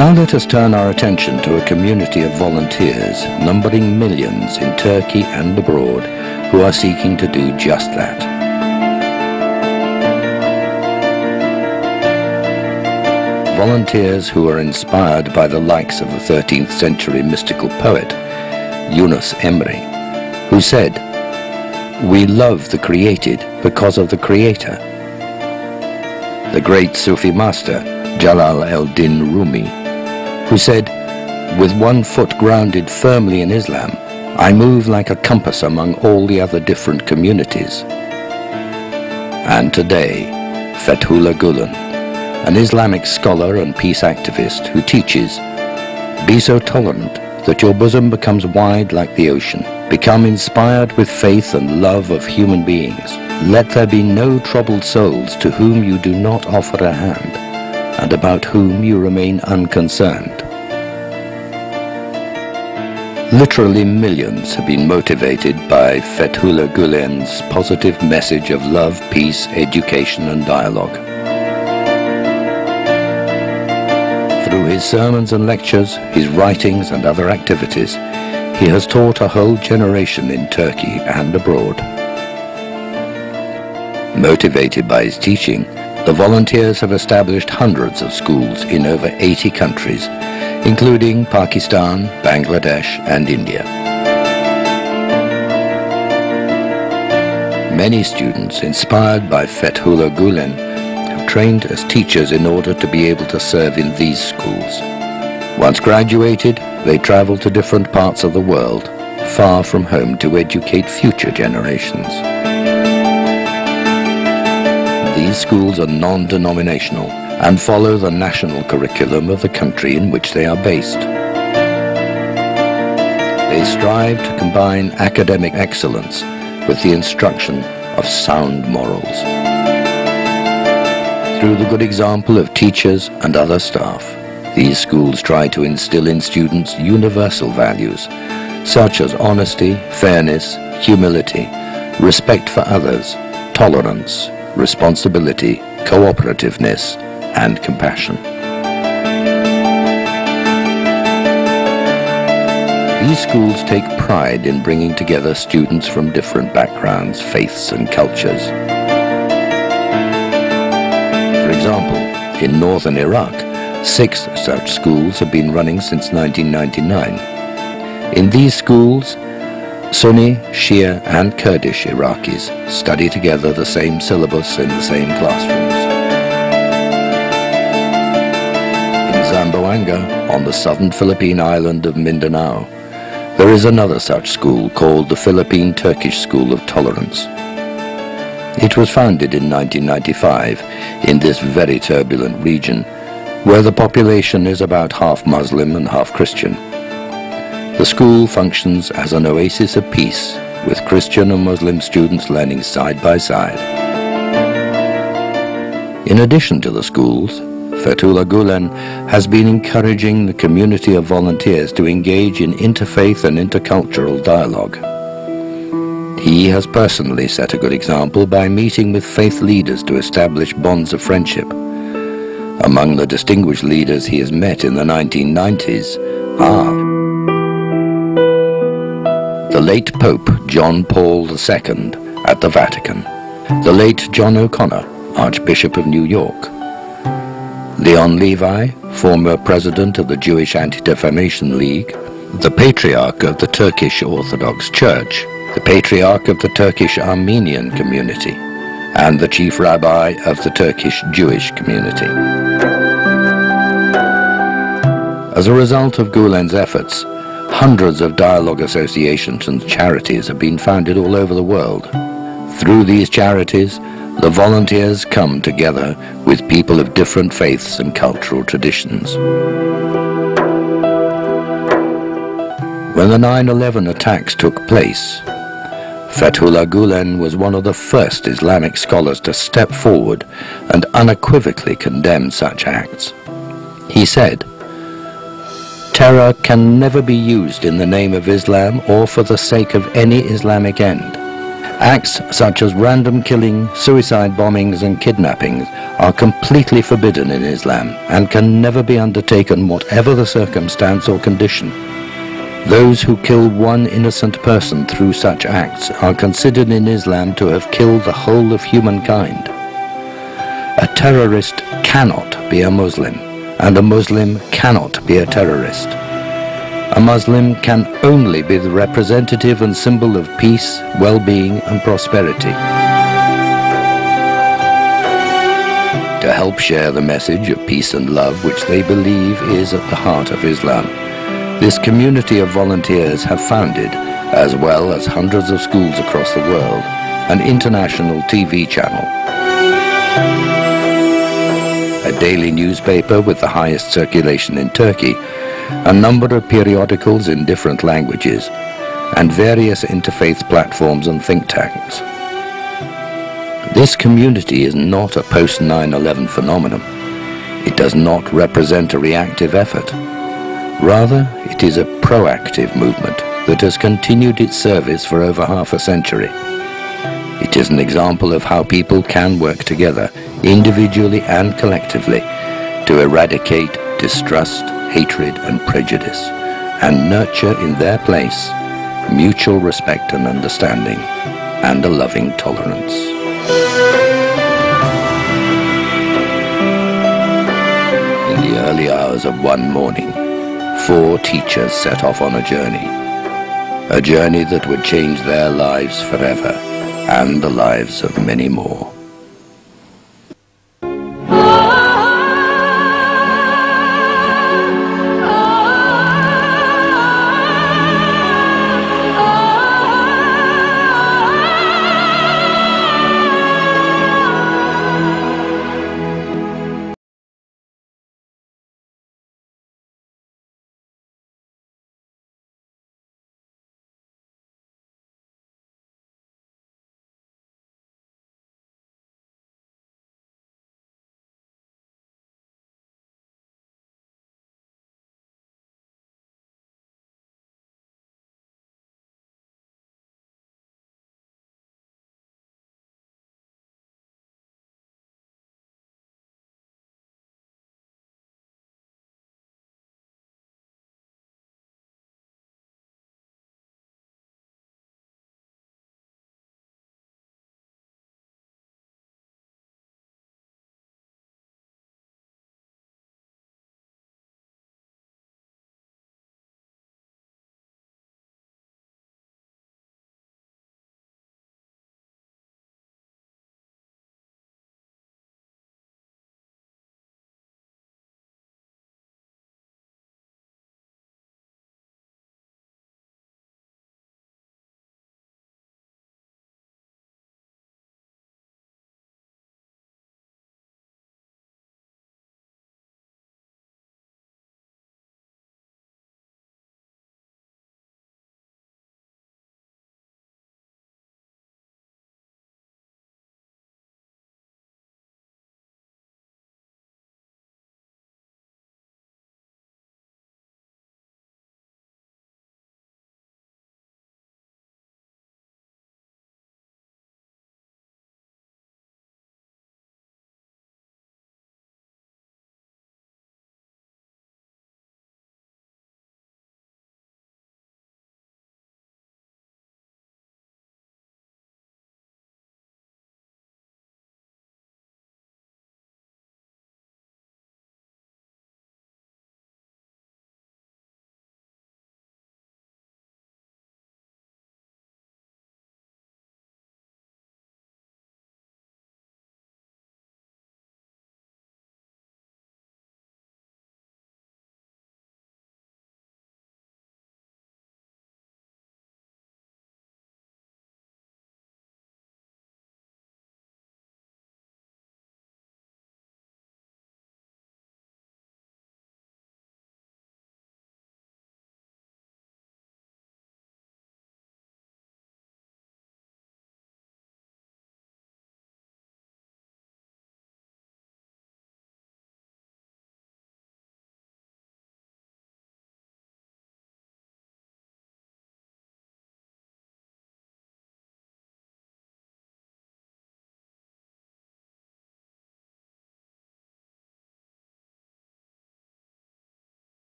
Now let us turn our attention to a community of volunteers numbering millions in Turkey and abroad who are seeking to do just that. Volunteers who are inspired by the likes of the 13th century mystical poet Yunus Emre, who said, "We love the created because of the Creator." The great Sufi master Jalal al-Din Rumi, who said, "With one foot grounded firmly in Islam, I move like a compass among all the other different communities." And today, Fethullah Gulen, an Islamic scholar and peace activist who teaches, "Be so tolerant that your bosom becomes wide like the ocean. Become inspired with faith and love of human beings. Let there be no troubled souls to whom you do not offer a hand, and about whom you remain unconcerned." Literally millions have been motivated by Fethullah Gulen's positive message of love, peace, education and dialogue. Through his sermons and lectures, his writings and other activities, he has taught a whole generation in Turkey and abroad. Motivated by his teaching, the volunteers have established hundreds of schools in over 80 countries, including Pakistan, Bangladesh and India. Many students inspired by Fethullah Gulen have trained as teachers in order to be able to serve in these schools. Once graduated, they travel to different parts of the world, far from home, to educate future generations. These schools are non-denominational and follow the national curriculum of the country in which they are based. They strive to combine academic excellence with the instruction of sound morals. Through the good example of teachers and other staff, these schools try to instill in students universal values such as honesty, fairness, humility, respect for others, tolerance, responsibility, cooperativeness, and compassion. These schools take pride in bringing together students from different backgrounds, faiths, and cultures. For example, in northern Iraq, 6 such schools have been running since 1999. In these schools, Sunni, Shia and Kurdish Iraqis study together the same syllabus in the same classrooms. In Zamboanga, on the southern Philippine island of Mindanao, there is another such school called the Philippine Turkish School of Tolerance. It was founded in 1995 in this very turbulent region, where the population is about half Muslim and half Christian. The school functions as an oasis of peace, with Christian and Muslim students learning side by side. In addition to the schools, Fethullah Gulen has been encouraging the community of volunteers to engage in interfaith and intercultural dialogue. He has personally set a good example by meeting with faith leaders to establish bonds of friendship. Among the distinguished leaders he has met in the 1990s are the late Pope John Paul II at the Vatican, the late John O'Connor, Archbishop of New York, Leon Levi, former president of the Jewish Anti-Defamation League, the Patriarch of the Turkish Orthodox Church, the Patriarch of the Turkish Armenian community, and the Chief Rabbi of the Turkish Jewish community. As a result of Gulen's efforts, hundreds of dialogue associations and charities have been founded all over the world. Through these charities, the volunteers come together with people of different faiths and cultural traditions. When the 9/11 attacks took place, Fethullah Gulen was one of the first Islamic scholars to step forward and unequivocally condemn such acts. He said, "Terror can never be used in the name of Islam or for the sake of any Islamic end. Acts such as random killing, suicide bombings and kidnappings are completely forbidden in Islam and can never be undertaken whatever the circumstance or condition. Those who kill one innocent person through such acts are considered in Islam to have killed the whole of humankind. A terrorist cannot be a Muslim, and a Muslim cannot be a terrorist. A Muslim can only be the representative and symbol of peace, well-being and prosperity. To help share the message of peace and love which they believe is at the heart of Islam, this community of volunteers have founded, as well as hundreds of schools across the world, an international TV channel. A daily newspaper with the highest circulation in Turkey, a number of periodicals in different languages, and various interfaith platforms and think tanks. This community is not a post-9/11 phenomenon. It does not represent a reactive effort. Rather, it is a proactive movement that has continued its service for over half a century. It is an example of how people can work together, individually and collectively, to eradicate distrust, hatred and prejudice, and nurture in their place mutual respect and understanding, and a loving tolerance. In the early hours of one morning, 4 teachers set off on a journey that would change their lives forever, and the lives of many more.